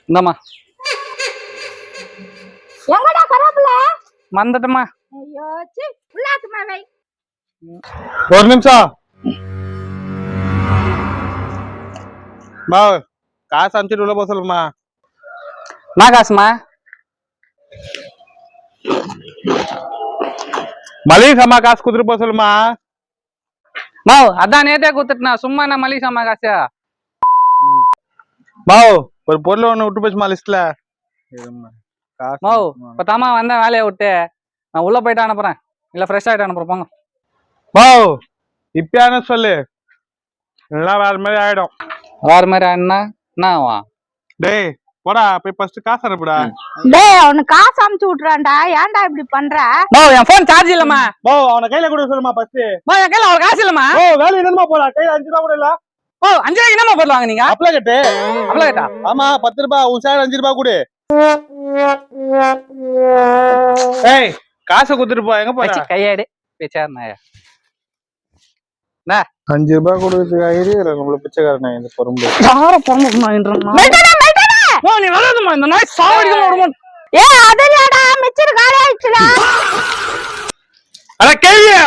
இந்தம்மா. எங்கடா கராப்புல மறந்துட்டமா. ஐயோ சி உள்ளாத்துமா வை. ஒரு நிமிஷம் மா, காசு அனுப்பிச்சிட்டு உள்ள போக சொல்லுமா. நான் காசுமா மளிகை சாமா காசு கொடுத்துட்டு போக சொல்லுமா. மாவ் அதான் நேத்தே கொடுத்துட்டுனா சும்மா என்ன மளிகை சாமா காசு. மாவ் ஒரு பொருள் ஒண்ணு விட்டு போச்சுமா லிஸ்ட்ல. மாவ் இப்ப தாமா வந்தேன் வேலையை விட்டு. நான் உள்ள போயிட்டு அனுப்புறேன், இல்ல ஃப்ரெஷ் ஆயிட்டு அனுப்புறேன் போங்க. மாவ் இப்பயானு சொல்லு, எல்லாம் வேற மாதிரி ஆயிடும். வேற மாதிரி ஆயிடுனா என்ன? டேய் போடா போய் ஃபர்ஸ்ட் காசு அனுப்புடா. டேய் அவனுக்கு காசு அமுச்சு விட்டுறான்டா, ஏன்டா இப்படி பண்ற? மாவ் என் போன் சார்ஜ் இல்லம்மா. மாவ் அவனை கையில கொடுக்க சொல்லுமா ஃபர்ஸ்ட். மாவ் என் கையில ஒரு காசு இல்லம்மா. ஓ வேலை என்னமா போடா, கையில 5 ரூபா கூட இல்ல. ஓ 5 ரூபாய்க்கு என்னமா பொருள் வாங்குனீங்க? அப்பள கட்டு. அவ்வளோ கேட்டா? ஆமா 10 ரூபாய், உன் சைடு 5 ரூபாய் கொடு. ஏய் காசை கொடுத்துட்டு போ. எங்க போற? கையாடு பேச்சாருனாயா? 5 ரூபாய் கொடுத்து ஆயிரு நம்மள பிச்சைக்காரனே இந்த பொறும்பு. யார பொறுமைன்றமா? மெய்டடா மெய்டடா. ஓ நீ வரதுமா இந்த நாய் சாவடிக்க விடுமா? ஏய் அதுலடா மிச்சர் காலி ஆயிடுச்சுடா. அட கேவியா